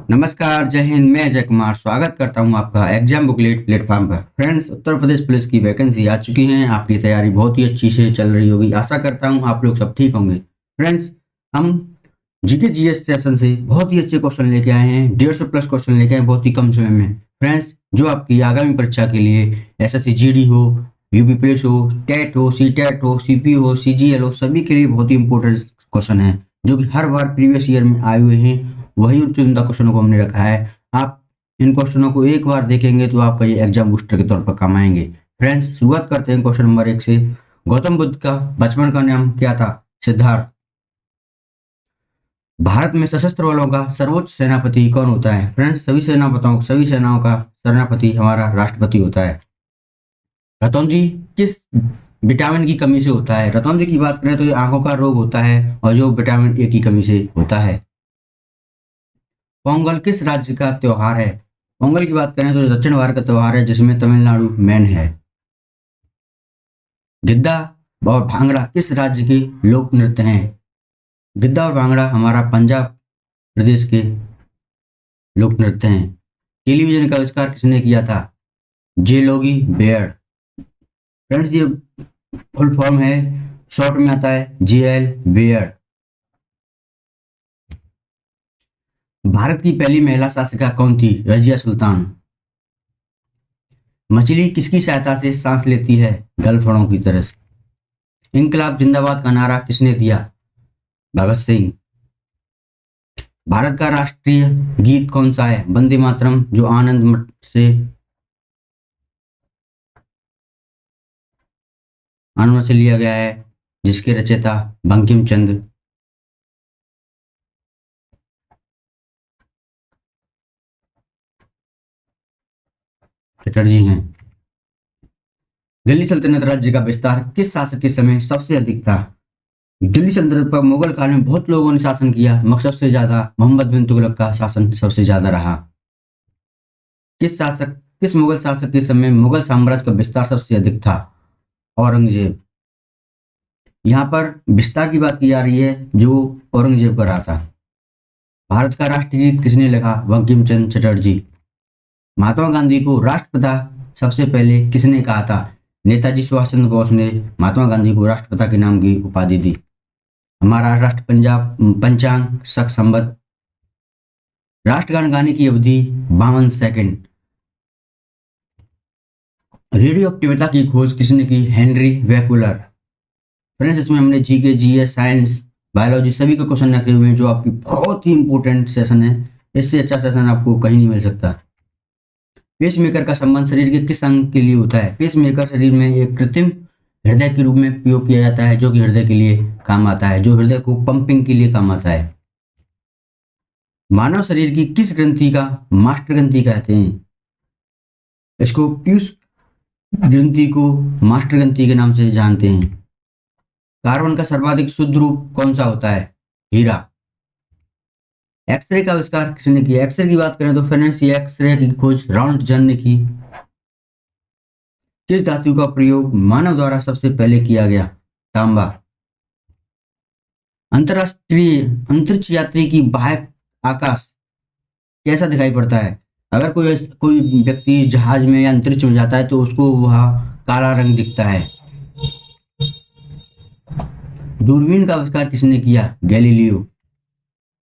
नमस्कार, जय हिंद। मैं अजय कुमार स्वागत करता हूं आपका एग्जाम बुकलेट प्लेटफॉर्म पर। फ्रेंड्स, उत्तर प्रदेश पुलिस की वैकेंसी आ चुकी है। आपकी तैयारी बहुत ही अच्छी से चल रही होगी। आशा करता हूं आप लोग सब ठीक होंगे। फ्रेंड्स, हम जीके जीएस सेशन से बहुत ही अच्छे क्वेश्चन लेके आए हैं। 150 प्लस क्वेश्चन लेके आए हैं बहुत ही कम समय में। फ्रेंड्स, जो आपकी आगामी परीक्षा के लिए एसएससी जीडी हो, यूपी पुलिस हो, टेट हो, सीटेट हो, सीपी हो, सीजीएल हो, सभी के लिए बहुत ही इंपॉर्टेंट क्वेश्चन है जो कि हर बार प्रीवियस ईयर में आए हुए हैं। वही उन चुनिंदा क्वेश्चनों को हमने रखा है। आप इन क्वेश्चनों को एक बार देखेंगे तो आपका ये एग्जाम बूस्टर के तौर पर काम आएंगे। फ्रेंड्स, शुरुआत करते हैं क्वेश्चन नंबर 1 से। गौतम बुद्ध का बचपन का नाम क्या था? सिद्धार्थ। भारत में सशस्त्र बलों का सर्वोच्च सेनापति कौन होता है? फ्रेंड्स, सभी सेनाओं का सेनापति हमारा राष्ट्रपति होता है। रतौंधी किस विटामिन की कमी से होता है? रतौंधी की बात करें तो ये आंखों का रोग होता है और जो विटामिन ए की कमी से होता है। पोंगल किस राज्य का त्योहार है? पोंगल की बात करें तो दक्षिण भारत का त्योहार है जिसमें तमिलनाडु मेन है। गिद्दा और भांगड़ा किस राज्य के लोक नृत्य हैं? गिद्दा और भांगड़ा हमारा पंजाब प्रदेश के लोक नृत्य हैं। टेलीविजन का आविष्कार किसने किया था? जे लोगी बेयर्ड। फ्रेंड्स, ये फुल फॉर्म है, शॉर्ट में आता है जेएल बेयर्ड। भारत की पहली महिला शासिका कौन थी? रजिया सुल्तान। मछली किसकी सहायता से सांस लेती है? गलफड़ों की तरह से। इंकलाब जिंदाबाद का नारा किसने दिया? भगत सिंह। भारत का राष्ट्रीय गीत कौन सा है? वंदे मातरम, जो आनंद मठ से लिया गया है, जिसके रचयिता बंकिम चंद्र चटर्जी हैं। दिल्ली सल्तनत राज्य का विस्तार किस शासक के समय सबसे अधिक था? दिल्ली सल्तनत पर मुगल काल में बहुत लोगों ने शासन किया, मगर सबसे ज्यादा मोहम्मद बिन तुगलक का शासन सबसे ज्यादा रहा। किस मुगल शासक के समय मुगल साम्राज्य का विस्तार सबसे अधिक था? औरंगजेब। यहाँ पर विस्तार की बात की जा रही है जो औरंगजेब का रहा था। भारत का राष्ट्रीय गीत किसने लिखा? बंकिम चंद्र चटर्जी। महात्मा गांधी को राष्ट्रपिता सबसे पहले किसने कहा था? नेताजी सुभाष चंद्र बोस ने महात्मा गांधी को राष्ट्रपिता के नाम की उपाधि दी। हमारा राष्ट्र पंचांग शक संवत। राष्ट्रगान गाने की अवधि 52 सेकंड। रेडियो एक्टिविटी की खोज किसने की? हेनरी वेकुलर। फ्रेंड्स, इसमें हमने जीके जीएस साइंस बायोलॉजी सभी के क्वेश्चन रखे हुए हैं जो आपकी बहुत ही इंपॉर्टेंट सेशन है। इससे अच्छा सेशन आपको कहीं नहीं मिल सकता। पेसमेकर का संबंध शरीर के किस अंग के लिए होता है? पेसमेकर शरीर में एक कृत्रिम हृदय के रूप में उपयोग किया जाता है जो कि हृदय के लिए काम आता है, जो हृदय को पंपिंग के लिए काम आता है। मानव शरीर की किस ग्रंथि का मास्टर ग्रंथि कहते हैं? इसको पीयूष ग्रंथि को मास्टर ग्रंथि के नाम से जानते हैं। कार्बन का सर्वाधिक शुद्ध रूप कौन सा होता है? हीरा। एक्सरे का आविष्कार किसने किया? एक्सरे की बात करें तो फ्रेंड्स, ये एक्सरे की खोज राउंटजन ने की। किस धातु का प्रयोग मानव द्वारा सबसे पहले किया गया? तांबा। अंतरराष्ट्रीय अंतरिक्ष यात्री की बाह्य आकाश कैसा दिखाई पड़ता है? अगर कोई व्यक्ति जहाज में या अंतरिक्ष में जाता है तो उसको वह काला रंग दिखता है। दूरबीन का आविष्कार किसने किया? गैलीलियो।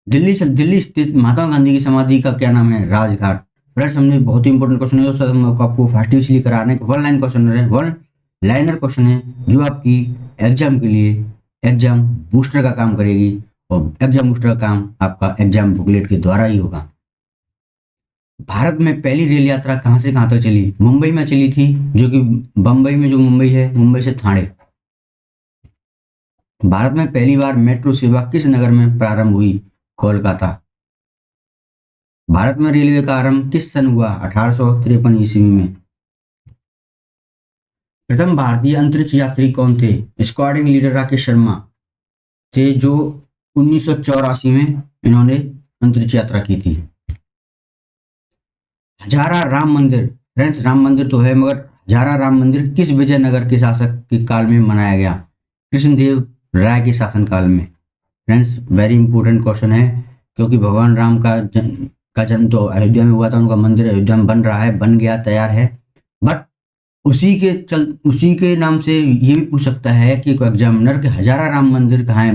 दिल्ली स्थित महात्मा गांधी की समाधि का क्या नाम है? राजघाट। फ्रेंड्स, हमने बहुत ही इंपॉर्टेंट क्वेश्चन है सर, हम आपको फास्ट इसलिए कराने वन लाइन क्वेश्चन है, वन लाइनर क्वेश्चन है जो आपकी एग्जाम के लिए एग्जाम बूस्टर का काम करेगी और एग्जाम बूस्टर का काम आपका एग्जाम बुकलेट के द्वारा ही होगा। भारत में पहली रेल यात्रा कहां से कहां तक चली? मुंबई में चली थी, जो कि बंबई में जो मुंबई है, मुंबई से ठाणे। भारत में पहली बार मेट्रो सेवा किस नगर में प्रारंभ हुई? कोलकाता। भारत में रेलवे का आरंभ किस सन हुआ? 1853 ईस्वी में। प्रथम भारतीय अंतरिक्ष यात्री कौन थे? स्क्वाड्रन लीडर राकेश शर्मा थे, जो 1984 में इन्होंने अंतरिक्ष यात्रा की थी। हजारा राम मंदिर। फ्रेंड्स, राम मंदिर तो है, मगर हजारा राम मंदिर किस विजयनगर के शासक के काल में बनाया गया? कृष्णदेव राय के शासनकाल में। फ्रेंड्स, वेरी इंपॉर्टेंट क्वेश्चन है क्योंकि भगवान राम का का जन्म तो अयोध्या में हुआ था, उनका मंदिर अयोध्या में बन रहा है, बन गया, तैयार है। बट उसी के नाम से ये भी पूछ सकता है कि एग्जामिनर के हजारा राम मंदिर कहाँ है,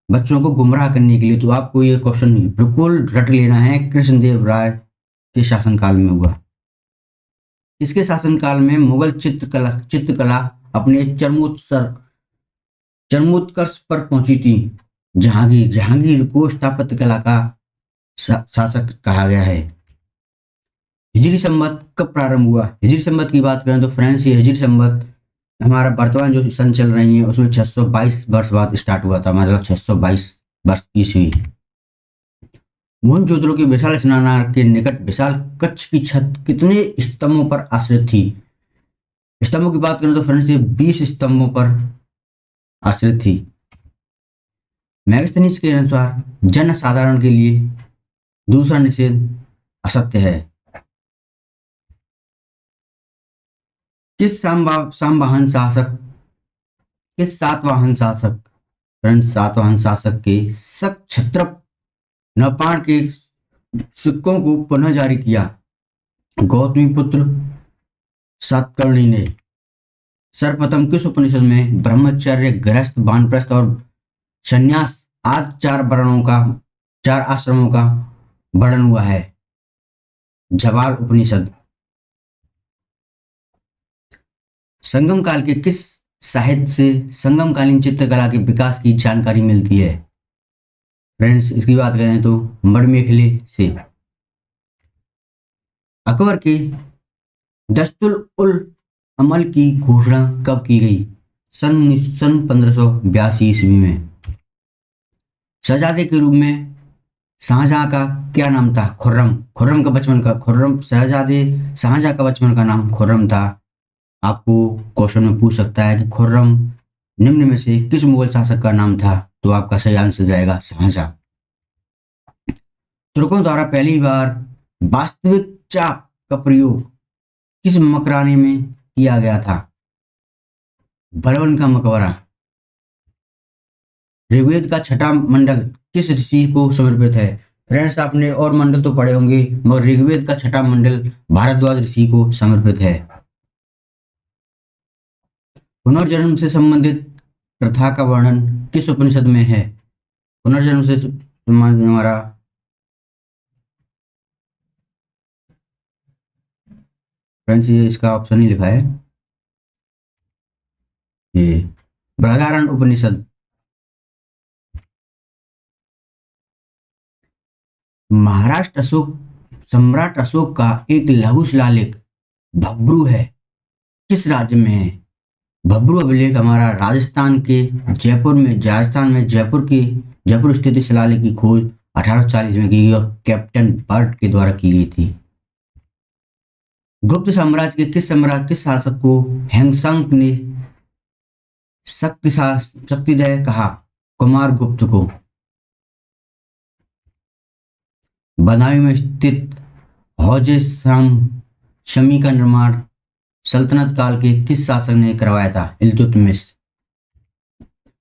बच्चों को गुमराह करने के लिए। तो आपको ये क्वेश्चन बिल्कुल रट लेना है, कृष्णदेव राय के शासनकाल में हुआ। इसके शासनकाल में मुगल चित्रकला अपने चरमोत्कर्ष पर पहुंची थी। जहांगीर को स्थापत्य कला का शासक कहा गया है। हिजरी संवत कब प्रारंभ हुआ? हिजरी संवत की बात करें तो फ्रेंड्स, ये हिजरी संवत हमारा वर्तमान जो सन चल रही है उसमें 622 वर्ष बाद स्टार्ट हुआ था, मतलब 622 वर्ष ईस्वी। मोहनजोदड़ो के विशाल स्नानागार के निकट विशाल कच्छ की छत कितने स्तंभों पर आश्रित थी? स्तंभों की बात करें तो फ्रेंड्स, ये 20 स्तंभों पर आश्रित थी। मैगस्थनीज के अनुसार जन साधारण के लिए दूसरा निषेध असत्य है। किस सातवाहन शासक फ्रेंड्स, सातवाहन शासक के शक क्षत्रप नपाण के सिक्कों को पुनः जारी किया? गौतमीपुत्र सातकर्णी ने। सर्वप्रथम किस उपनिषद में ब्रह्मचर्य, गृहस्थ, वानप्रस्थ और संन्यास आदि 4 आश्रमों का वर्णन हुआ है? जवाल उपनिषद। संगम काल के किस साहित्य से संगमकालीन चित्रकला के विकास की जानकारी मिलती है? फ्रेंड्स, इसकी बात करें तो मणिमेखले से। अकबर के दस्तुर उल अमल की घोषणा कब की गई? सन 1582 ईस्वी में। शहजादे के रूप में शाहजहां का क्या नाम था? शहजादे शाहजहां का बचपन का नाम खुर्रम था। आपको क्वेश्चन में पूछ सकता है कि खुर्रम निम्न में से किस मुगल शासक का नाम था? तो आपका सही आंसर जाएगा शाहजहां। तुर्कों द्वारा पहली बार वास्तविक चाप का प्रयोग किस मकबराने में किया गया था? बलबन का मकबरा। ऋग्वेद का छठा मंडल किस ऋषि को समर्पित है? फ्रेंड्स, आपने और मंडल तो पढ़े होंगे, मगर ऋग्वेद का छठा मंडल भारद्वाज ऋषि को समर्पित है। पुनर्जन्म से संबंधित प्रथा का वर्णन किस उपनिषद में है? पुनर्जन्म से हमारा फ्रेंड्स, ये इसका ऑप्शन ही लिखा है, ये बृहदारण्यक उपनिषद। महाराष्ट्र सम्राट अशोक का एक लघु शिलालेख भब्रू है, किस राज्य में है? भब्रू अभिलेख हमारा राजस्थान में जयपुर स्थित शिलालेख की खोज 1840 में की गई और कैप्टन बर्ट के द्वारा की गई थी। गुप्त साम्राज्य के किस शासक को हैंगसंग ने शक्तिदय कहा? कुमार गुप्त को। बदायूं में स्थित हौजे शमी का निर्माण सल्तनत काल के किस शासक ने करवाया था? इल्तुतमिश।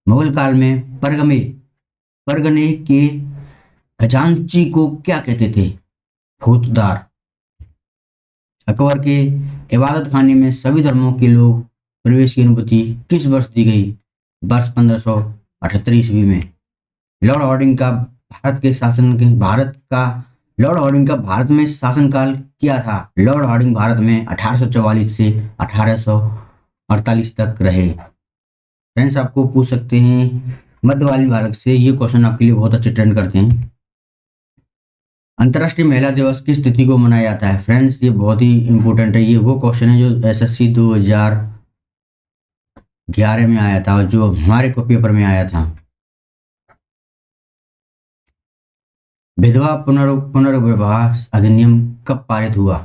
मुगल काल में परगने के खजांची को क्या कहते थे? फौजदार। अकबर के इबादत खाने में सभी धर्मों के लोग प्रवेश की अनुमति किस वर्ष दी गई? वर्ष 1578 ईस्वी में। लॉर्ड हार्डिंग का भारत में शासनकाल क्या था? लॉर्ड हार्डिंग भारत में 1844 से 1848 तक रहे। फ्रेंड्स, आपको पूछ सकते हैं मध्यकालीन भारत से, ये क्वेश्चन आपके लिए बहुत अच्छे ट्रेंड करते हैं। अंतर्राष्ट्रीय महिला दिवस किस तिथि को मनाया जाता है? फ्रेंड्स, ये बहुत ही इंपॉर्टेंट है, ये वो क्वेश्चन है जो एसएससी 2011 में आया था और जो हमारे को पेपर में आया था। विधवा पुनर्विवाह अधिनियम कब पारित हुआ?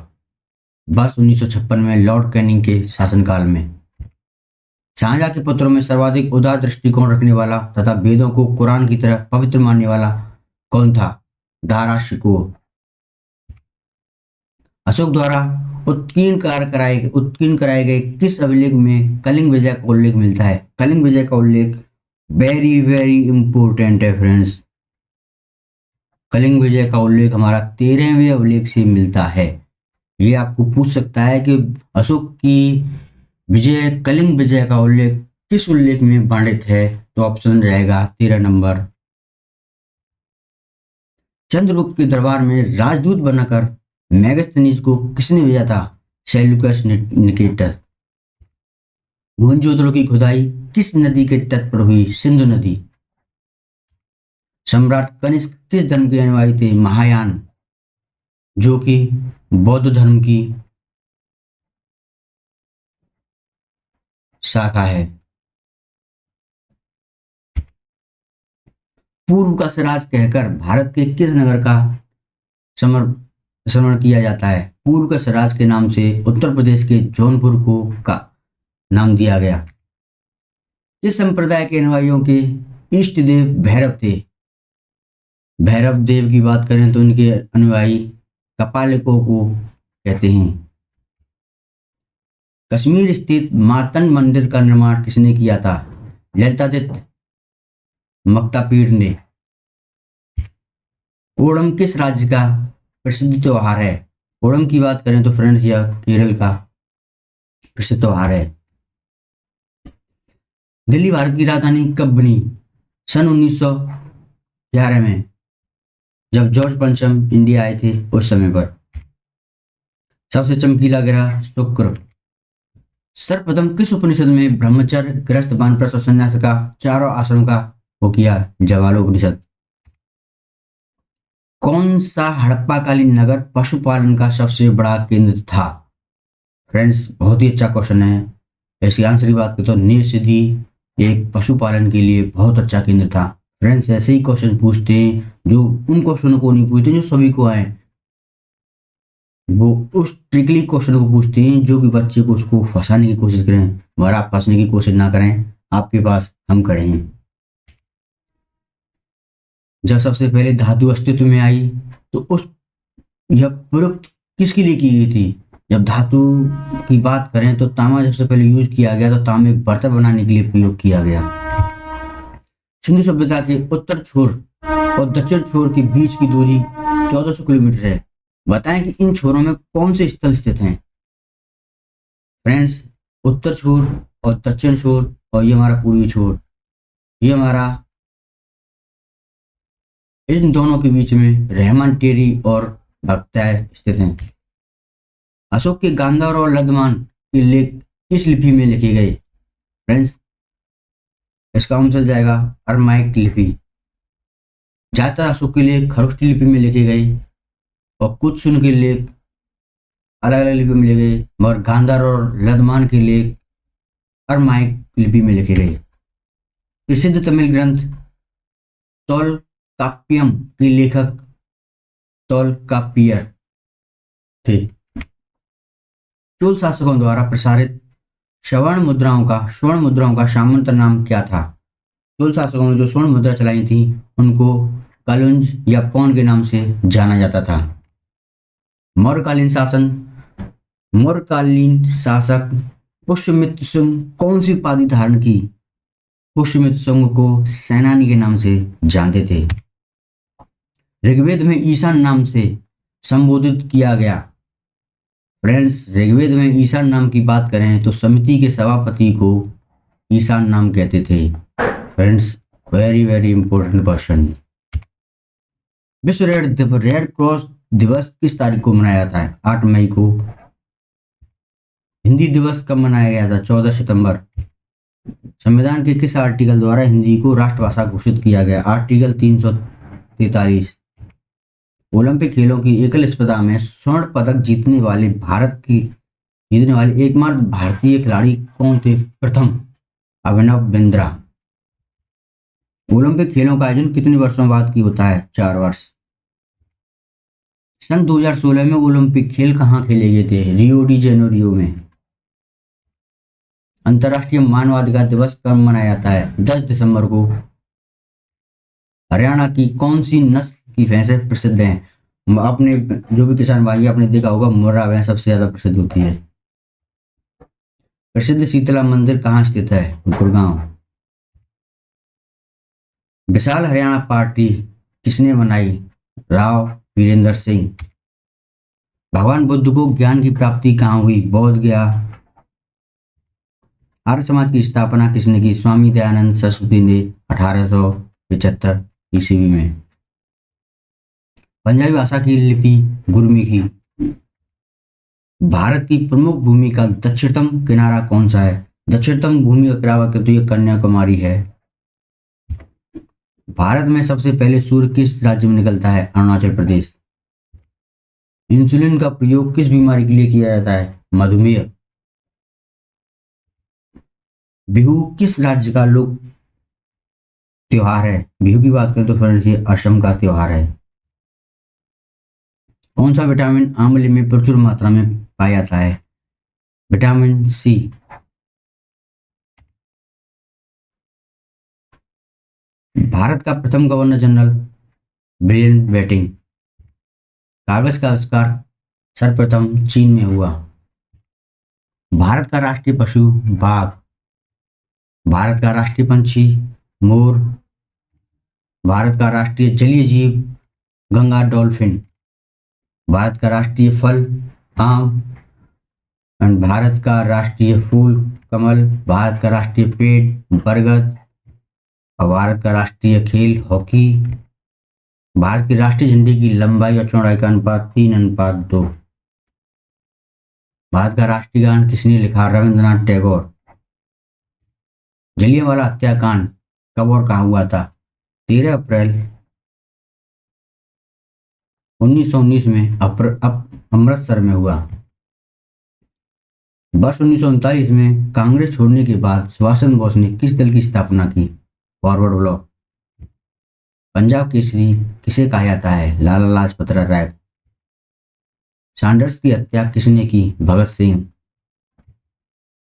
वर्ष 1956 में लॉर्ड कैनिंग के शासनकाल में। शाहजहां के पुत्रों में सर्वाधिक उदार दृष्टिकोण रखने वाला तथा वेदों को कुरान की तरह पवित्र मानने वाला कौन था? धाराशिको। अशोक द्वारा उत्कीर्ण कराए गए किस अभिलेख में कलिंग विजय का उल्लेख मिलता है? कलिंग विजय का उल्लेख वेरी वेरी इंपॉर्टेंट है फ्रेंड्स। कलिंग विजय का उल्लेख हमारा 13वें अभिलेख से मिलता है। ये आपको पूछ सकता है कि अशोक की विजय, कलिंग विजय का उल्लेख किस उल्लेख में वर्णित है, तो ऑप्शन रहेगा 13 नंबर। चंद्रगुप्त के दरबार में राजदूत बनाकर मेगास्थनीज को किसने भेजा था? Seleucus Nicator. मोहनजोदड़ो की खुदाई किस नदी के तट पर हुई? सिंधु नदी। सम्राट कनिष्क किस धर्म के अनुयायी थे? महायान, जो कि बौद्ध धर्म की शाखा है। पूर्व का सिराज कहकर भारत के किस नगर का स्मरण किया जाता है? पूर्व का सिराज के नाम से उत्तर प्रदेश के जौनपुर को का नाम दिया गया। किस संप्रदाय के अनुयायियों के इष्ट देव भैरव थे? भैरव देव की बात करें तो इनके अनुयायी कपालिकों को कहते हैं। कश्मीर स्थित मार्तंड मंदिर का निर्माण किसने किया था? ललितादित्य मक्तापीर ने। ओणम किस राज्य का प्रसिद्ध त्योहार है? ओणम की बात करें तो फ्रेंड्स यह केरल का प्रसिद्ध त्योहार है। दिल्ली भारत की राजधानी कब बनी? सन 1911 में, जब जॉर्ज पंचम इंडिया आए थे उस समय पर। सबसे चमकीला ग्रह शुक्र। सर्वप्रथम किस उपनिषद में ब्रह्मचर्य, गृहस्थ, वानप्रस्थ और संन्यास का चारों आश्रम का वो किया? जवालोपनिषद। कौन सा हड़प्पाकालीन नगर पशुपालन का सबसे बड़ा केंद्र था? फ्रेंड्स बहुत ही अच्छा क्वेश्चन है। इसकी आंसर की बात करें तो नील सिद्धि एक पशुपालन के लिए बहुत अच्छा केंद्र था। फ्रेंड्स ऐसे ही क्वेश्चन पूछते हैं, जो उन क्वेश्चनों को नहीं पूछते जो सभी को आए, वो उस ट्रिकली क्वेश्चन को पूछते हैं जो कि बच्चे को उसको फंसाने की कोशिश करें, मगर आप फंसने की कोशिश ना करें, आपके पास हम खड़े हैं। जब सबसे पहले धातु अस्तित्व में आई तो उस यह प्रयोग किसके लिए की गई थी? जब धातु की बात करें तो तांबा सबसे पहले यूज किया गया, तो तांबे बर्तन बनाने के लिए प्रयोग किया गया। सिंधु सभ्यता के उत्तर छोर और दक्षिण छोर के बीच की दूरी 1400 किलोमीटर है। बताएं कि इन छोरों में कौन से स्थल स्थित हैं? फ्रेंड्स उत्तर छोर और दक्षिण छोर, और ये हमारा पूर्वी छोर, ये हमारा इन दोनों के बीच में रहमान टेरी और भक्ताय स्थित हैं। अशोक के गांधार और लद्दामान के लेख किस लिपि में लिखे गए? फ्रेंड्स इसका आंसर जाएगा अरमाइक लिपि। ज्यादातर अशोक के लेख खरोष्टी लिपि में लिखे गए और कुछ उनके लेख अलग अलग लिपि में लिखे गए, मगर गांधार और लद्दामान के लेख अरमाइक लिपि में लिखे गए। प्रसिद्ध तमिल ग्रंथ तोलकाप्पियम के लेखक तोलकाप्पियर थे। चोल शासकों द्वारा प्रसारित स्वर्ण मुद्राओं का सामंत नाम क्या था? चोल शासकों ने जो स्वर्ण मुद्रा चलाई थी उनको कलुंज या पौन के नाम से जाना जाता था। मौर्यकालीन शासक पुष्यमित्र सिंह कौन सी उपाधि धारण की? पुष्यमित्र सिंह को सेनानी के नाम से जानते थे। ऋग्वेद में ईशान नाम से संबोधित किया गया। फ्रेंड्स ऋग्वेद में ईशान नाम की बात करें तो समिति के सभापति को ईशान नाम कहते थे। Friends very very important question. विश्व रेड क्रॉस दिवस किस तारीख को मनाया जाता है? 8 मई को। हिंदी दिवस कब मनाया गया था? 14 सितंबर। संविधान के किस आर्टिकल द्वारा हिंदी को राष्ट्रभाषा घोषित किया गया? आर्टिकल 343। ओलंपिक खेलों की एकल स्पर्धा में स्वर्ण पदक जीतने वाले एकमात्र भारतीय खिलाड़ी कौन थे? प्रथम अभिनव बिंद्रा। ओलंपिक खेलों का आयोजन कितने वर्षों बाद की होता है? 4 वर्ष। सन 2016 में ओलंपिक खेल कहाँ खेले गए थे? रियो डी जेनेरियो में। अंतर्राष्ट्रीय मानवाधिकार दिवस कब मनाया जाता है? 10 दिसंबर को। हरियाणा की कौन सी नस्ल की भैंसें प्रसिद्ध हैं? आपने जो भी किसान भाई आपने देखा होगा, मुर्रा भैंस सबसे ज्यादा प्रसिद्ध होती है। प्रसिद्ध शीतला मंदिर कहाँ स्थित है? गुड़गांव। विशाल हरियाणा पार्टी किसने बनाई? राव वीरेंद्र सिंह। भगवान बुद्ध को ज्ञान की प्राप्ति कहाँ हुई? बोध गया। आर्य समाज की स्थापना किसने की? स्वामी दयानंद सरस्वती ने 1875 ईस्वी में। पंजाबी भाषा की लिपि गुरमुखी। भारत की प्रमुख भूमि का दक्षिणतम किनारा कौन सा है? दक्षिणतम भूमि का किनारा तो ये कन्याकुमारी है। भारत में सबसे पहले सूर्य किस राज्य में निकलता है? अरुणाचल प्रदेश। इंसुलिन का प्रयोग किस बीमारी के लिए किया जाता है? मधुमेह। बिहू किस राज्य का लोक त्योहार है? बिहू की बात करें तो फ्रेंड्स ये असम का त्योहार है। कौन सा विटामिन आंवले में प्रचुर मात्रा में पाया जाता है? Vitamin C. भारत का प्रथम गवर्नर जनरल ब्रिलियन बेटिंग। कागज का आविष्कार सर्वप्रथम चीन में हुआ। भारत का राष्ट्रीय पशु बाघ। भारत का राष्ट्रीय पंछी मोर। भारत का राष्ट्रीय जलीय जीव गंगा डॉल्फिन। भारत का राष्ट्रीय फल आम। एंड भारत का राष्ट्रीय फूल कमल। भारत का राष्ट्रीय पेड़ बरगद। और भारत का राष्ट्रीय खेल हॉकी। भारत की राष्ट्रीय झंडे की लंबाई और चौड़ाई का अनुपात 3:2। भारत का राष्ट्रीय गान किसने लिखा? रविंद्रनाथ टैगोर। जलियांवाला हत्याकांड कब और कहाँ हुआ था? 13 अप्रैल 1919 में अमृतसर में हुआ। वर्ष 1939 में कांग्रेस छोड़ने के बाद सुभाष चंद्र बोस ने किस दल की स्थापना की? Forward block. पंजाब केसरी किसे कहा जाता है? लाला लाजपत राय। सैंडर्स की हत्या किसने की? भगत सिंह।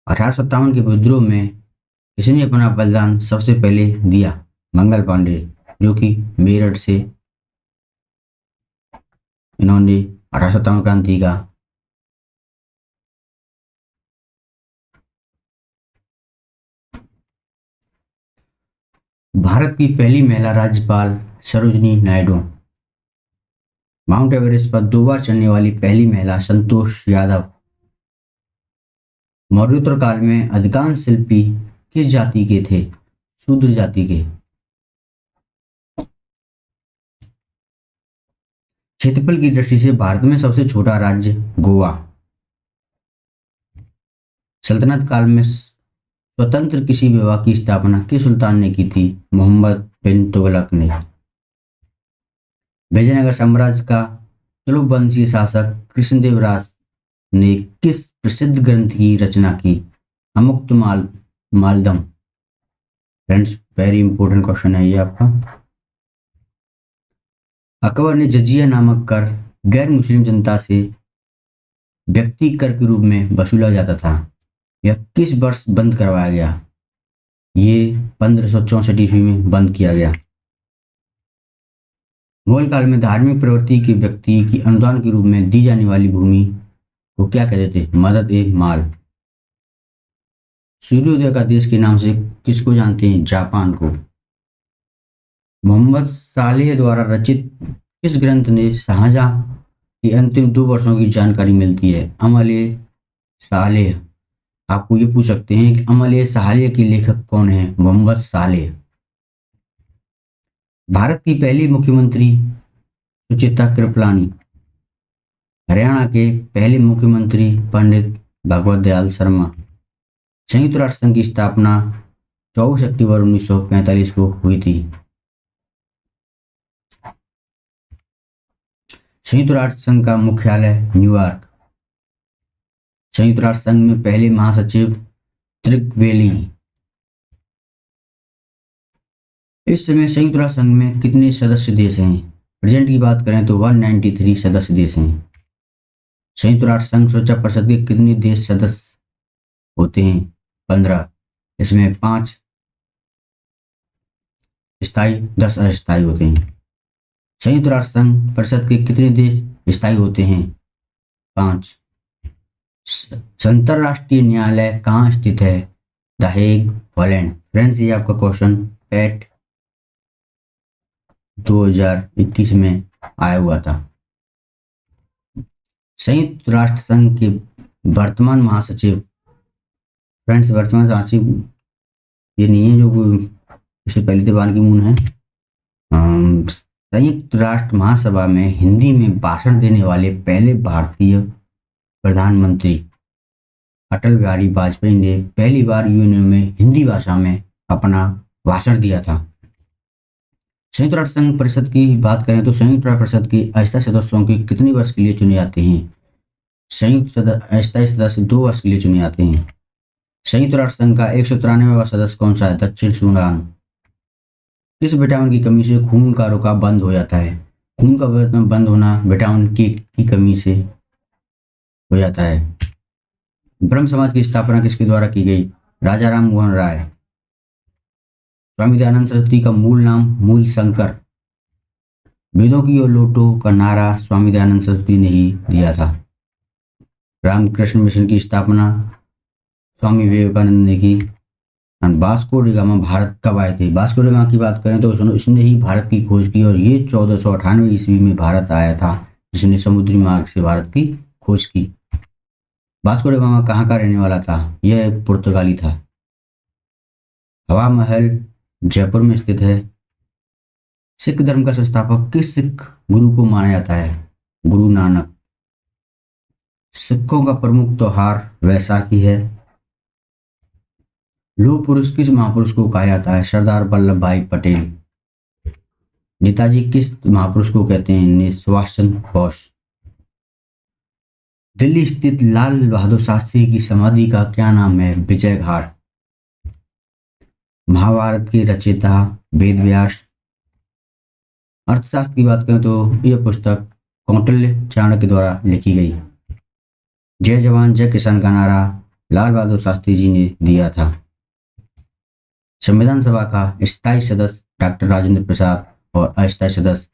1857 के विद्रोह में किसने अपना बलिदान सबसे पहले दिया? मंगल पांडे, जो कि मेरठ से इन्होंने 1857 क्रांति का भारत की पहली महिला राज्यपाल सरोजिनी नायडू। माउंट एवरेस्ट पर 2 बार चढ़ने वाली पहली महिला संतोष यादव। मौर्योत्तर काल में अधिकांश शिल्पी किस जाति के थे? शूद्र जाति के। क्षेत्रफल की दृष्टि से भारत में सबसे छोटा राज्य गोवा। सल्तनत काल में स्वतंत्र कृषि विभाग की स्थापना किस सुल्तान ने की थी? मोहम्मद बिन तुगलक ने। विजयनगर साम्राज्य का तुलुक वंशीय शासक कृष्णदेवराय ने किस प्रसिद्ध ग्रंथ की रचना की? मालदम। फ्रेंड्स वेरी इंपॉर्टेंट क्वेश्चन है ये आपका। अकबर ने जजिया नामक कर गैर मुस्लिम जनता से व्यक्ति कर के रूप में वसूला जाता था, यह किस वर्ष बंद करवाया गया? ये 1564 ईस्वी में बंद किया गया। मुगल काल में धार्मिक प्रवृत्ति के व्यक्ति की अनुदान के रूप में दी जाने वाली भूमि को क्या कहते थे? मदद ए माल। सूर्योदय का देश के नाम से किसको जानते हैं? जापान को। मोहम्मद सालेह द्वारा रचित किस ग्रंथ ने शाहजहां के अंतिम 2 वर्षों की जानकारी मिलती है? अमल-ए सालेह। आपको ये पूछ सकते हैं कि अमल-ए सालेह के लेखक कौन है? मोहम्मद सालेह। भारत की पहली मुख्यमंत्री सुचेता कृपलानी। हरियाणा के पहले मुख्यमंत्री पंडित भगवत दयाल शर्मा। संयुक्त राष्ट्र संघ की स्थापना 24 अक्टूबर 1945 को हुई थी। संयुक्त राष्ट्र संघ का मुख्यालय न्यूयॉर्क। संयुक्त राष्ट्र संघ में पहले महासचिव त्रिगवेली। इस समय संयुक्त राष्ट्र संघ में कितने सदस्य देश हैं? प्रेजेंट की बात करें तो 193 सदस्य देश हैं। संयुक्त राष्ट्र संघ सुरक्षा परिषद के कितने देश सदस्य होते हैं? 15। इसमें 5 स्थायी 10 अस्थायी होते हैं। संयुक्त राष्ट्र संघ परिषद के कितने देश स्थायी होते हैं? 5। अंतरराष्ट्रीय न्यायालय कहाँ स्थित है? The Hague, Holland. फ्रेंड्स ये आपका क्वेश्चन पैट 2021 में आया हुआ था। संयुक्त राष्ट्र संघ के वर्तमान महासचिव, फ्रेंड्स वर्तमान सचिव ये नहीं है जो इससे पहले थे बान की मून है। संयुक्त राष्ट्र महासभा में हिंदी में भाषण देने वाले पहले भारतीय प्रधानमंत्री अटल बिहारी वाजपेयी ने पहली बार यूएनओ में हिंदी भाषा में अपना भाषण दिया था। संयुक्त राष्ट्र संघ परिषद की बात करें तो संयुक्त राष्ट्र परिषद के अस्थायी सदस्यों के कितने वर्ष के लिए चुने जाते हैं? अस्थायी सदस्य 2 वर्ष के लिए चुने जाते हैं। संयुक्त राष्ट्र संघ का 193वां सदस्य कौन सा है? दक्षिण सूडान। किस विटामिन की कमी से खून का रुकाव बंद हो जाता है? खून का बंद होना विटामिन के की कमी से हो जाता है। ब्रह्म समाज की स्थापना किसके द्वारा की गई? राजा राम मोहन राय। स्वामी दयानंद सरस्वती का मूल नाम मूल शंकर। वेदों की ओर लौटो का नारा स्वामी दयानंद सरस्वती ने ही दिया था। रामकृष्ण मिशन की स्थापना स्वामी विवेकानंद ने की। वास्को डी गामा भारत कब आए थे? वास्को डी गामा की बात करें तो इसने ही भारत की खोज की और ये 1498 ईस्वी में भारत आया था, जिसने समुद्री मार्ग से भारत की खोज की। वास्को डी गामा कहाँ का रहने वाला था? यह एक पुर्तगाली था। हवा महल जयपुर में स्थित है। सिख धर्म का संस्थापक किस सिख गुरु को माना जाता है? गुरु नानक। सिखों का प्रमुख त्योहार वैसाखी है। लौह पुरुष किस महापुरुष को कहा जाता है? सरदार वल्लभ भाई पटेल। नेताजी किस महापुरुष को कहते हैं? सुभाष चंद्र बोस। दिल्ली स्थित लाल बहादुर शास्त्री की समाधि का क्या नाम है? विजय घाट। महाभारत के रचयिता वेद व्यास। अर्थशास्त्र की बात करें तो यह पुस्तक कौटिल्य चाणक्य द्वारा लिखी गई। जय जवान जय किसान का नारा लाल बहादुर शास्त्री जी ने दिया था। संविधान सभा का स्थायी सदस्य डॉक्टर राजेंद्र प्रसाद और अस्थायी सदस्य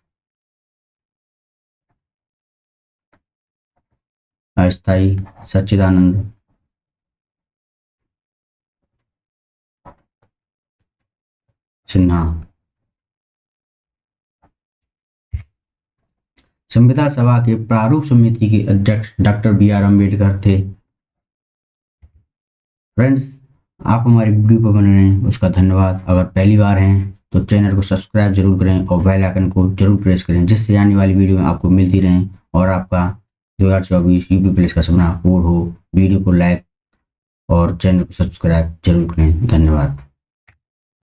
अस्थायी सच्चिदानंद सिन्हा। संविधान सभा के प्रारूप समिति के अध्यक्ष डॉक्टर BR अम्बेडकर थे। फ्रेंड्स, आप हमारी वीडियो पर बने रहें उसका धन्यवाद। अगर पहली बार हैं तो चैनल को सब्सक्राइब जरूर करें और बेल आइकन को जरूर प्रेस करें, जिससे आने वाली वीडियो में आपको मिलती रहें और आपका 2024 यूपी पुलिस का सपना पूर्ण हो। वीडियो को लाइक और चैनल को सब्सक्राइब जरूर करें। धन्यवाद।